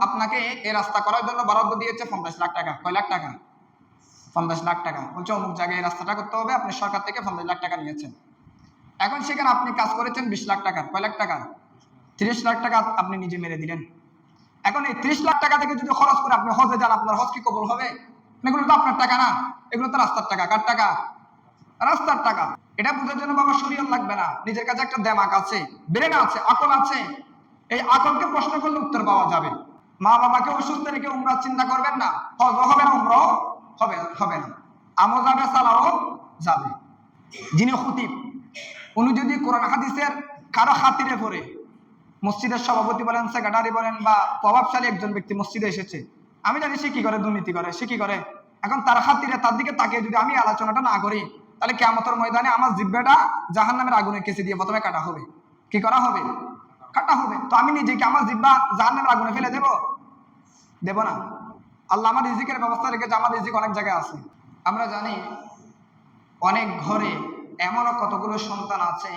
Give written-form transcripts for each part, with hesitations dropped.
আপনাকে এই রাস্তা করার জন্য বরাদ্দ দিয়েছে 50 লাখ টাকা। কয় লাখ টাকা? 50 লাখ টাকা। বলছে অমুক জায়গায় এই রাস্তাটা করতে হবে, আপনি সরকার থেকে 50 লাখ টাকা নিয়েছেন। এখন সেখানে আপনি কাজ করেছেন 20 লাখ টাকা। কয় লাখ টাকা? 30 লাখ টাকা আপনি নিজে মেরে দিলেন। এখন এই 30 লাখ টাকা থেকে যদি খরচ করে আপনি হজে যান, আপনার হজ কি কবুল হবে? এগুলো তো আপনার টাকা না, এগুলো তো রাস্তার টাকা। কার টাকা? রাস্তার টাকা। এটা বোঝার জন্য বাবা শরীয়ত লাগবে না, নিজের কাছে একটা দেমাগ আছে, ব্রেন আছে, আকল আছে। এই আকলকে প্রশ্ন করলে উত্তর পাওয়া যাবে। মা বাবাকে অসুস্থ রেখে উমরা চিন্তা করবেন না, হজ হবে না, উমরাও হবে না, আমও যাবে, সালাও যাবে। যিনি খতিব, উনি যদি কোরআন হাদিসের কারো খাতিরে পড়ে, মসজিদের সভাপতি বলেন, সেক্রেটারি বলেন, বা প্রভাবশালী একজন ব্যক্তি মসজিদে এসেছে, আমি জানি সে কি করে, দুর্নীতি করে, সে কি করে, এখন তার খাতিরে তার দিকে তাকিয়ে যদি আমি আলোচনাটা না করি, তাহলে কিয়ামতের ময়দানে আমার জিহ্বাটা জাহান্নামের আগুনে কেচে দিয়ে প্রথমে কাটা হবে। কি করা হবে? কাটা হবে। তো আমি নিজেকে আমার জিহ্বা জাহান্নামের আগুনে ফেলে দেব না। আল্লাহ আমার রিজিকের ব্যবস্থা রেখেছে, আমার রিজিক অনেক জায়গায় আছে। আমরা জানি অনেক ঘরে এমনও কতগুলো সন্তান আছে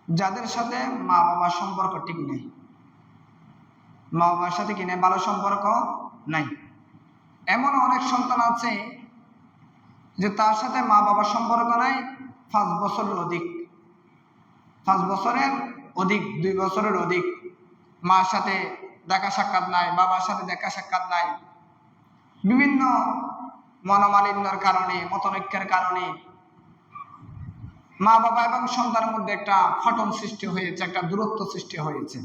যাদের সাথে মা বাবার সম্পর্ক ঠিক নেই, মা বাবার সাথে কি নেই, ভালো সম্পর্ক নাই। এমন অনেক সন্তান আছে যে তার সাথে মা বাবার সম্পর্ক নাই 5 বছরের অধিক, 5 বছরের অধিক, 2 বছরের অধিক, মার সাথে দেখা সাক্ষাৎ নাই, বাবার সাথে দেখা সাক্ষাৎ নাই। বিভিন্ন মনোমালিন্যের কারণে, মতনৈক্যের কারণে মা বাবা এবং সন্তানের মধ্যে একটা ফাটল সৃষ্টি হয়েছে, একটা দূরত্ব সৃষ্টি হয়েছে।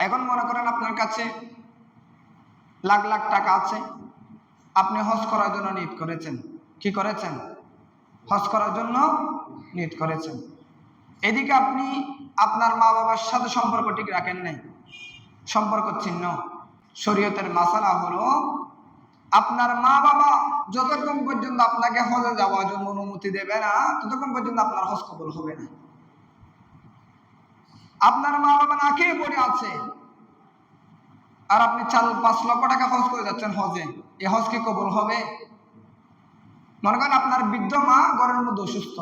এখন মনে করেন আপনার কাছে লাখ লাখ টাকা আছে, আপনি হজ করার জন্য নিয়ত করেছেন। কি করেছেন? হজ করার জন্য নিয়ত করেছেন। এদিকে আপনি আপনার মা বাবার সাথে সম্পর্ক ঠিক রাখেন নাই, সম্পর্ক ছিন্ন। শরীয়তের মাসালা হলো আপনার মা বাবা যতক্ষণ পর্যন্ত আপনাকে হজে যাওয়ার জন্য অনুমতি দেবে না, ততক্ষণ পর্যন্ত আপনার হজ কবুল হবে না। আপনার মা বাবা না খেয়ে পড়ে আছে আর আপনি 4-5 লক্ষ টাকা খরচ করে যাচ্ছেন হজে, এই হজ কি কবুল হবে? মনে করেন আপনার বৃদ্ধ মা ঘরের মধ্যে অসুস্থ,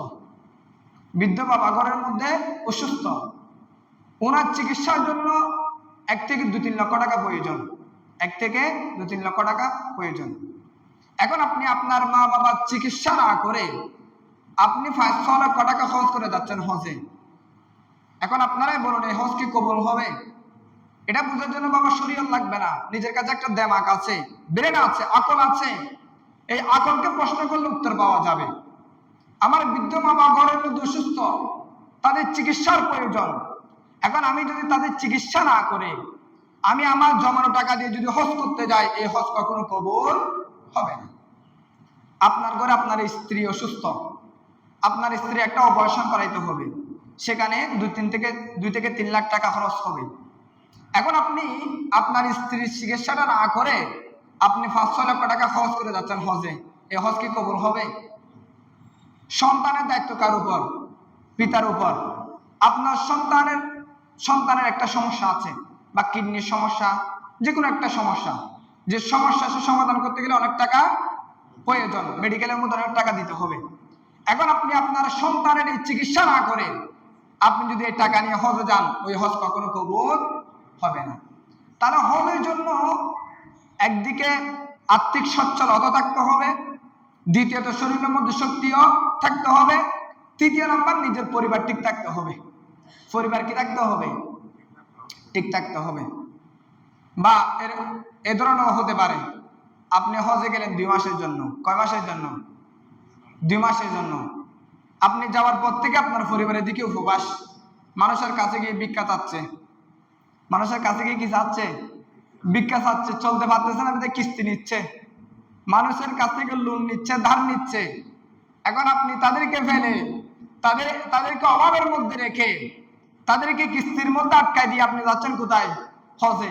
বৃদ্ধ বাবা ঘরের মধ্যে অসুস্থ, ওনার চিকিৎসার জন্য 1 থেকে 2-3 লক্ষ টাকা প্রয়োজন, 1 থেকে 2-3 লক্ষ টাকা প্রয়োজন। এখন আপনি আপনার মা বাবার চিকিৎসা না করে আপনি 5-6 লক্ষ টাকা খরচ করে যাচ্ছেন হজে। এখন আপনারাই বলুন এই হজ কি কবুল হবে? এটা বোঝার জন্য বাবা শরীয়ত লাগবে না, নিজের কাছে একটা দেমাগ আছে, ব্রেন আছে, আকল আছে। এই আকলকে প্রশ্ন করলে উত্তর পাওয়া যাবে। আমার বৃদ্ধ মা বাবা ঘরের মধ্যে অসুস্থ, তাদের চিকিৎসার প্রয়োজন। এখন আমি যদি তাদের চিকিৎসা না করে আমি আমার জমানো টাকা দিয়ে যদি হজ করতে যাই, এই হজ কখনো কবুল হবে না। আপনার ঘরে আপনার স্ত্রী অসুস্থ, আপনার স্ত্রী একটা অপারেশন করাইতে হবে, সেখানে 2 থেকে 3 লাখ টাকা খরচ হবে। এখন আপনি আপনার স্ত্রীর চিকিৎসাটা না করে আপনি 5-6 লক্ষ টাকা খরচ করে যাচ্ছেন হজে, এই হজ কি কবুল হবে? সন্তানের দায়িত্ব কার উপর? পিতার উপর। আপনার সন্তানের একটা সমস্যা আছে, বা কিডনির সমস্যা, যে কোনো একটা সমস্যা, যে সমস্যা সে সমাধান করতে গেলে অনেক টাকা প্রয়োজন, মেডিকেলের মধ্যে অনেক টাকা দিতে হবে। এখন আপনি আপনার সন্তানের এই চিকিৎসা না করে আপনি যদি এই টাকা নিয়ে হজে যান, ওই হজ কখনো কবুল হবে না। তাহলে হজের জন্য একদিকে আর্থিক সচ্ছলতা থাকতে হবে, দ্বিতীয়ত শরীরের মধ্যে শক্তিও থাকতে হবে, তৃতীয় নাম্বার নিজের পরিবার ঠিক থাকতে হবে। পরিবার কি থাকতে হবে? ঠিক থাকতে হবে। বা এ ধরনের হতে পারে আপনি হজে গেলেন 2 মাসের জন্য। কয় মাসের জন্য? 2 মাসের জন্য। আপনি যাওয়ার পর থেকে আপনার পরিবারের দিকে উপবাস, মানুষের কাছে গিয়ে ভিক্ষা চাচ্ছে, মানুষের কাছে গিয়ে কি চাচ্ছে? ভিক্ষা চাচ্ছে, চলতে পারতেছে না, কিস্তি নিচ্ছে, মানুষের কাছ থেকে লোন নিচ্ছে, ধার নিচ্ছে। এখন আপনি তাদেরকে ফেলে তাদেরকে অভাবের মধ্যে রেখে তাদেরকে কিস্তির মধ্যে আটকায় দিয়ে আপনি যাচ্ছেন কোথায়? হজে।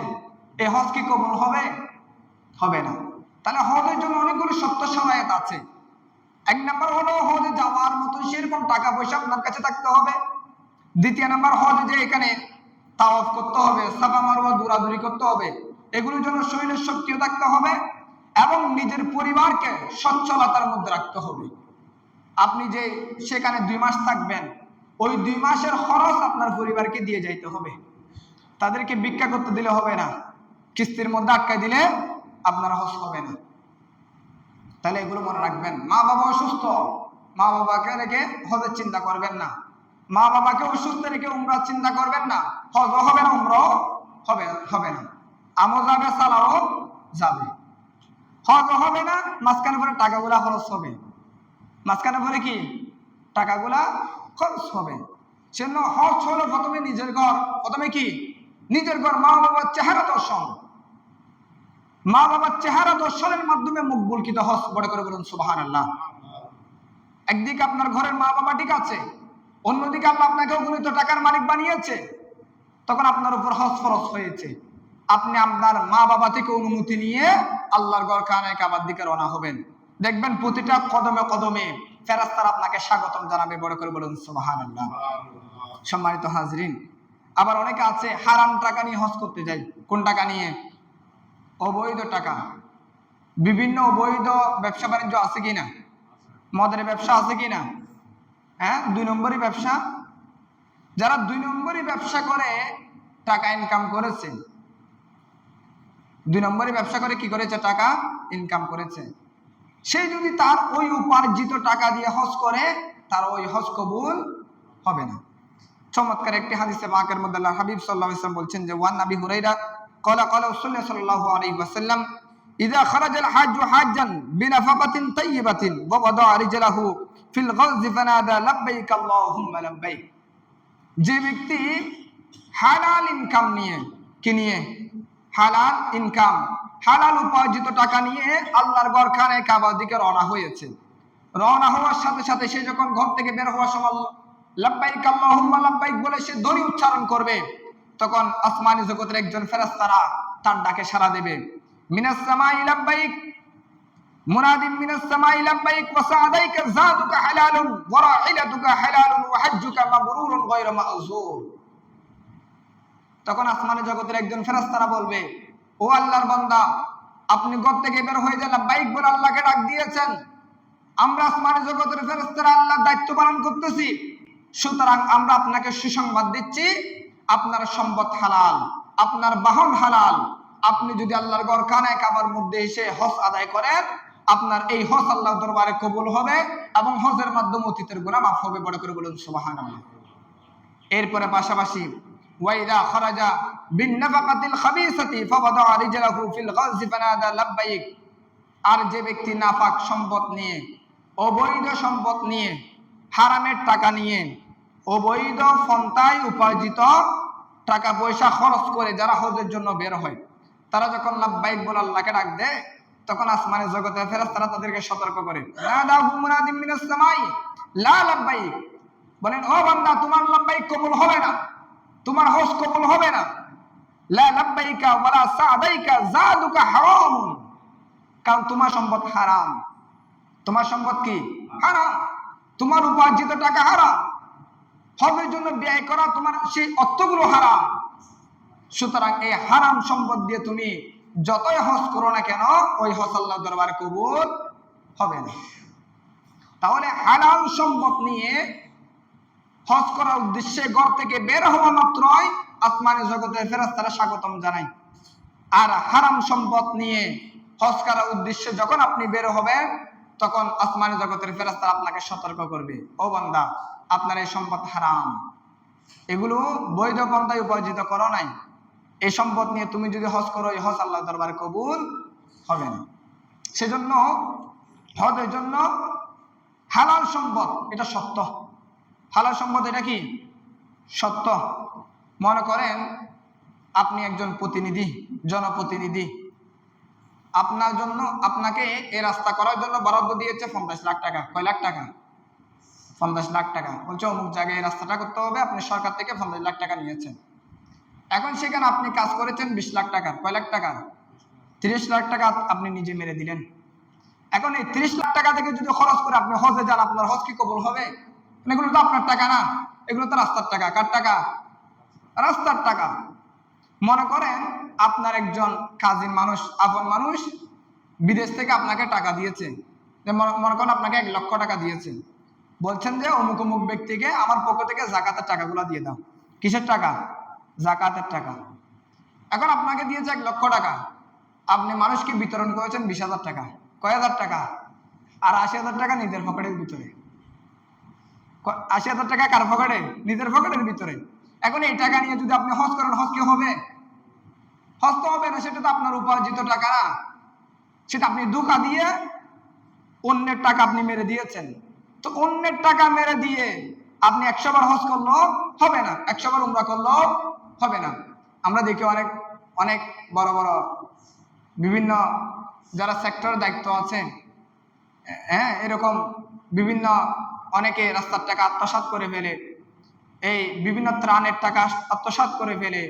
এই হজ কি কবুল হবে? হবে না। তাহলে হজের জন্য অনেকগুলো শর্ত শরায়েত আছে। 1 নাম্বার হলো হজে যাওয়ার মতো সেরকম টাকা পয়সা আপনার কাছে থাকতে হবে। দ্বিতীয় নাম্বার, হজে যে এখানে তাওয়াফ করতে হবে, সাফা মারওয়া দৌড়াদৌড়ি করতে হবে, এগুলোর জন্য শরীরের শক্তিও থাকতে হবে এবং নিজের পরিবারকে সচ্ছলতার মধ্যে রাখতে হবে। আপনি যে সেখানে 2 মাস থাকবেন, ওই 2 মাসের খরচ আপনার পরিবারকে দিয়ে যাইতে হবে। তাদেরকে ভিক্ষা করতে দিলে হবে না, কিস্তির মধ্যে আটকায় দিলে আপনার হজ হবে না। তাহলে এগুলো মনে রাখবেন। মা বাবা অসুস্থ, মা বাবাকে রেখে হজের চিন্তা করবেন না। মা বাবাকে অসুস্থ রেখে উমরার চিন্তা করবেন না, হজও হবে না, উমরাও হবে না। আমও যাবে, সালাও যাবে, হজও হবে না, মাঝখানে পরে টাকাগুলা খরচ হবে, মাঝখানে পরে কি টাকাগুলা খরচ হবে। সেজন্য হজ হলো প্রথমে নিজের ঘর, প্রথমে কি নিজের ঘর, মা বাবার চেহারা দর্শন, মা বাবার চেহারা দর্শনের মাধ্যমে মকবুলকৃত হজ। বড় করে বলুন সুবহানাল্লাহ। একদিকে আপনার ঘরের মা বাবা ঠিক আছে, অন্যদিকে আল্লাহ আপনাকে অগণিত টাকার মালিক বানিয়েছে, তখন আপনার উপর হজ ফরজ হয়েছে। আপনি আপনার মা বাবা থেকে অনুমতি নিয়ে আল্লাহর ঘর খানায় কাবার দিকে রওনা হবেন। দেখবেন প্রতিটা কদমে কদমে ফেরেশতারা আপনাকে স্বাগতম জানাবে। বড় করে বলুন সুবহানাল্লাহ। সম্মানিত হাজরিন, আবার অনেকে আছে হারাম টাকা নিয়ে হজ করতে যায়। কোন টাকা নিয়ে? অবৈধ টাকা। বিভিন্ন অবৈধ ব্যবসা বাণিজ্য আছে কিনা? মদের ব্যবসা আছে কিনা? হ্যাঁ, 2 নম্বরই ব্যবসা। যারা 2 নম্বরই ব্যবসা করে টাকা ইনকাম করেছে, 2 নম্বরই ব্যবসা করে কি করেছে? টাকা ইনকাম করেছে। সে যদি তার ওই উপার্জিত টাকা দিয়ে হজ করে, তার ওই হজ কবুল হবে না। চমৎকার একটি হাদিসে পাকের মধ্যে আল্লাহর হাবিব সাল্লাল্লাহু আলাইহি ওয়াসাল্লাম বলছেন যে, ওয়ান নবী হুরায়রা ক্বালা রাসূলুল্লাহ সাল্লাল্লাহু আলাইহি ওয়াসাল্লাম, ইযা খারাজাল হাজ্জু হাজ্জান বিনাফাকাতিন তাইয়্যিবাতিন ওয়া ওয়াদা'a রিজলাহু ফিল গাযি ফানাদা লাব্বাইক আল্লাহুম্মা লাব্বাইক। যে ব্যক্তি হালাল ইনকাম নিয়ে, কি নিয়ে? হালাল ইনকাম, হালাল উপার্জিত টাকা নিয়ে আল্লাহর ঘর খানায় কাবার দিকে রওনা হয়েছে। রওনা হওয়ার সাথে সাথে সে যখন ঘর থেকে বের হওয়ার সময় লাব্বাইক আল্লাহুম্মা লাব্বাইক বলে সে ধ্বনি উচ্চারণ করবে, তখন আসমানি জগতের একজন ফেরেশতারা তার ডাকে সাড়া দেবে। মিনাস সামাই লাব্বাইক, মুনাদিম মিনাস সামাই লাব্বাইক ওয়া সা'দাইকা যাদুকা হালালুন ওয়া রাহিলাতুকা হালালুন ওয়া হাজ্জুকা মাবরুরুন গায়রা মা'যুর। তখন আসমানি জগতের একজন ফেরেশতারা বলবে, ও আল্লাহর বান্দা, আপনি ঘর থেকে বের হয়ে যান, লাব্বাইক বলে আল্লাহকে ডাক দিয়েছেন। আমরা আসমানি জগতের ফেরেশতারা আল্লাহর দায়িত্ব পালন করতেছি, সুতরাং আমরা আপনাকে সুসংবাদ দিচ্ছি, আপনার সম্পদ হালাল, আপনার বাহন হালাল। আপনি যদি আল্লাহর ঘর খানায় কাবার মধ্যে এসে হজ আদায় করেন, আপনার এই হজ আল্লাহর দরবারে কবুল হবে এবং হজের মাধ্যমে অতীতের গুনাহ মাফ হবে। বড় করে বলুন সুবহানাল্লাহ। এরপরে পাশাপাশি ওয়াইদা খারাজা বিন নাফাকাতিল খাবিসাতি ফাওয়াদা'a রিজলাহু ফিল গাযি ফানাদা লাব্বাইক। আর যে ব্যক্তি নাফাক সম্পদ নিয়ে, অবৈধ সম্পদ নিয়ে, হারামের টাকা নিয়ে, অবৈধ পন্থায় উপার্জিত টাকা পয়সা খরচ করে যারা হজের জন্য বের হয়, তারা যখন লাব্বাইক বলে আল্লাহকে ডাক দেয়, তখন আসমানের জগতের ফেরেশতারা তাদেরকে সতর্ক করে, নাদাহু মুনাদিম মিনাস সামাই লা লাব্বাইক, বলেন ও বান্দা, তোমার লাব্বাইক কবুল হবে না, তোমার হজ কবুল হবে না। লা লাব্বাইকা ওয়ালা সা'দাইকা যাদুকা হারাম, কারণ তোমার সম্পদ হারাম। তোমার সম্পদ কি? হারাম। তোমার উপার্জিত টাকা হারাম, হজের জন্য ব্যয় করা তোমার সেই অর্থগুলো হারাম। সুতরাং এই হারাম সম্পদ দিয়ে তুমি যতই হজ করো না কেন, ওই হজ আল্লাহর দরবারে কবুল হবে না। তাহলে হালাল সম্পদ নিয়ে হজ করার উদ্দেশ্যে ঘর থেকে বের হওয়া মাত্রই আসমানি জগতের ফেরেশতারা স্বাগতম জানায়। আর হারাম সম্পদ নিয়ে হজ করার উদ্দেশ্যে যখন আপনি বের হবেন, তখন আসমানি জগতের ফেরেশতারা আপনাকে সতর্ক করবে, ও বান্দা, আপনার এই সম্পদ হারাম, এগুলো বৈধ পন্থায় উপার্জিত করো নাই, এই সম্পদ নিয়ে তুমি যদি হজ করো, এই হজ আল্লাহর দরবারে কবুল হবে না। সেজন্য হজের জন্য হালাল সম্পদ এটা সত্য, হালাল সম্পদ এটা কি? সত্য। মনে করেন আপনি একজন প্রতিনিধি, জনপ্রতিনিধি, আপনার জন্য, আপনাকে এই রাস্তা করার জন্য বরাদ্দ দিয়েছে 50 লাখ টাকা। কয় লাখ টাকা? 50 লাখ টাকা। বলছে অমুক জায়গায় এই রাস্তাটা করতে হবে, আপনি সরকার থেকে 50 লাখ টাকা নিয়েছেন। এখন সেখানে আপনি কাজ করেছেন 20 লাখ টাকা। কয় লাখ টাকা? 30 লাখ টাকা আপনি নিজে মেরে দিলেন। এখন এই 30 লাখ টাকা থেকে যদি খরচ করে আপনি হজে যান, আপনার হজ কি কবুল হবে? এগুলো তো আপনার টাকা না, এগুলো তো রাস্তার টাকা। কার টাকা? রাস্তার টাকা। মনে করেন আপনার একজন কাজিন মানুষ, আপন মানুষ বিদেশ থেকে আপনাকে টাকা দিয়েছে, মনে করেন আপনাকে 1 লক্ষ টাকা দিয়েছে, বলছেন যে অমুক অমুক ব্যক্তিকে আমার পক্ষ থেকে যাকাতের টাকাগুলো দিয়ে দাও। কিসের টাকা? যাকাতের টাকা। এখন আপনাকে দিয়েছে 1,00,000 টাকা, আপনি মানুষকে বিতরণ করেছেন 20,000 টাকা, কয় হাজার টাকা? আর 80,000 টাকা নিজের পকেটের ভিতরে। 80,000 টাকা কার পকেটে? নিজের পকেটের ভিতরে। এখন এই টাকা নিয়ে যদি আপনি হজ করেন, হজ কি হবে? হজ তো হবে না, সেটা তো আপনার উপার্জিত টাকা না, সেটা আপনি ধোঁকা দিয়ে অন্যের টাকা আপনি মেরে দিয়েছেন। তো অন্যের টাকা মেরে দিয়ে আপনি 100 বার হজ করলেও হবে না, 100 বার উমরা করলেও হবে না। আমরা দেখি অনেক অনেক বড় বড় বিভিন্ন যারা সেক্টরের দায়িত্ব আছে, হ্যাঁ, এরকম বিভিন্ন অনেকে রাস্তার টাকা আত্মসাৎ করে ফেলে, এই বিভিন্ন ত্রাণের টাকা আত্মসাৎ করে ফেলে,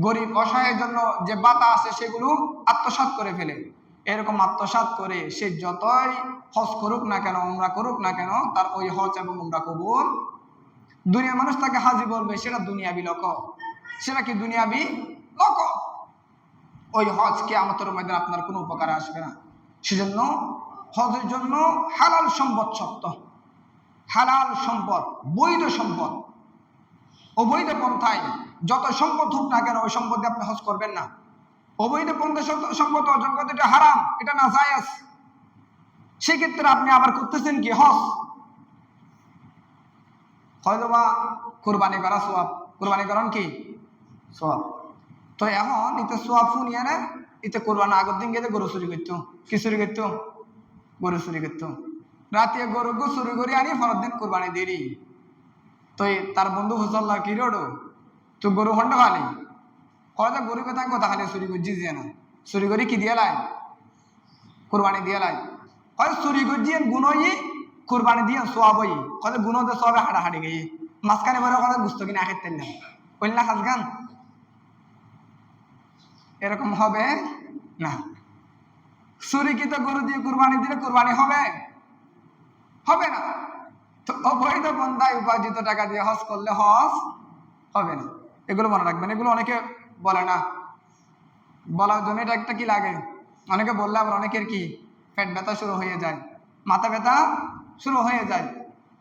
গরিব অসহায়ের জন্য যে বাতা আছে সেগুলো আত্মসাৎ করে ফেলে। এরকম আত্মসাৎ করে সে যতই হজ করুক না কেন, উমরা করুক না কেন, তার ওই হজ এবং উমরা কবুল। দুনিয়ার মানুষ তাকে হাজি বলবে, সেটা দুনিয়াবি লোক, সেটা কি দুনিয়াবি লোক। ওই হজ কিয়ামতের ময়দানে আপনার কোনো উপকারে আসবে না। সেজন্য হজের জন্য হালাল সম্পদ শক্ত, হালাল সম্পদ, বৈধ সম্পদ। অবৈধ পন্থায় যত সম্পদ হোক না কেন, ওই সম্পদ দিয়ে আপনি হজ করবেন না। অবৈধ পন্থায় সম্পদ অর্জন করতে, এটা হারাম, এটা না জায়েজ। সেক্ষেত্রে আপনি আবার করতেছেন কি? হজ। হয়তোবা কোরবানি করা সোয়াব, কোরবানি করেন কি সোয়াব। তো এখন ইতে সোয়াব শুনিয়ে না, ইতে কোরবানি আগের দিন গেলে গরু চুরি করতো। কি চুরি করতো? গরু চুরি করতো। রাতে গরু চুরি করে আনি পরের দিন কোরবানি দেরি। তো তার বন্ধু হুসল্লা কি রোড, তুই গরু হন্ড খালি, হয়তো গরু কথা খালি চুরি করছি যে না, চুরি করি কি দিয়ে লাই? কোরবানি দিয়ে লাই। হয়তো চুরি করছি গুণই, কোরবানি দিয়ে সোয়াবই, হয়তো গুণ সোয়াবে হাঁটাহাঁটি গিয়ে মাঝখানে বলে কথা বুঝতো কিনা খেতেন না, কইল না খাস গান। এরকম হবে না। চুরি কি তো গরু দিয়ে কোরবানি দিলে কোরবানি হবে? হবে না। তো অবৈধ পন্থায় উপার্জিত টাকা দিয়ে হজ করলে হজ হবে না। এগুলো মনে রাখবেন। এগুলো অনেকে বলে না, বলার জন্য এটা একটা কি লাগে, অনেকে বললে আবার অনেকের কি পেট ব্যথা শুরু হয়ে যায়, মাথা ব্যথা শুরু হয়ে যায়।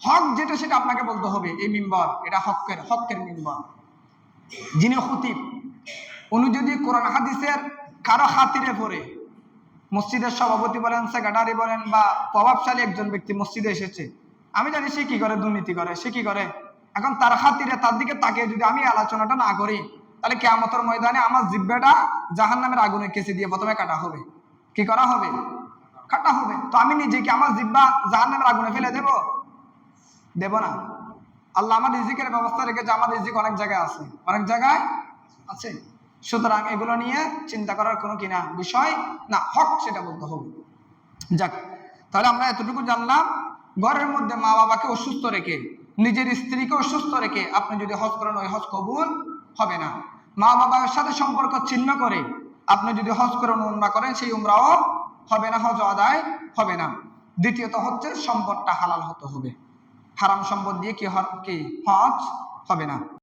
হক যেটা সেটা আপনাকে বলতে হবে। এই মিম্বর এটা হকের মিম্বর। যিনি খতিব, উনি যদি কোরআন হাদিসের কারো খাতিরে পড়ে, মসজিদের সভাপতি বলেন, সেক্রেটারি বলেন, বা প্রভাবশালী একজন ব্যক্তি মসজিদে এসেছে, আমি জানি সে কি করে, দুর্নীতি করে, সে কি করে। এখন তার খাতিরে, তার দিকে তাকিয়ে যদি আমি আলোচনাটা না করি, তাহলে কিয়ামতের ময়দানে আমার জিহ্বাটা জাহান্নামের আগুনে কেচে দিয়ে প্রথমে কাটা হবে। কি করা হবে? কাটা হবে। তো আমি নিজে কি আমার জিহ্বা জাহান্নামের আগুনে ফেলে দেব না। আল্লাহ আমার রিজিকের ব্যবস্থা রেখেছে, আমার রিজিক অনেক জায়গায় আছে, অনেক জায়গায় আছে। সুতরাং এগুলো নিয়ে চিন্তা করার কোনো কিনা বিষয় না, হক সেটা বলতে হবে। যাক, তাহলে আমরা এতটুকু জানলাম, ঘরের মধ্যে মা বাবাকে অসুস্থ রেখে, নিজের স্ত্রীকে অসুস্থ রেখে আপনি যদি হজ করেন, ওই হজ কবুল হবে না। মা বাবার সাথে সম্পর্ক ছিন্ন করে আপনি যদি হজ করেন, উমরা করেন, সেই উমরাও হবে না, হজ আদায় হবে না। দ্বিতীয়ত হচ্ছে সম্পদটা হালাল হতে হবে, হারাম সম্পদ দিয়ে কি হজ হবে না।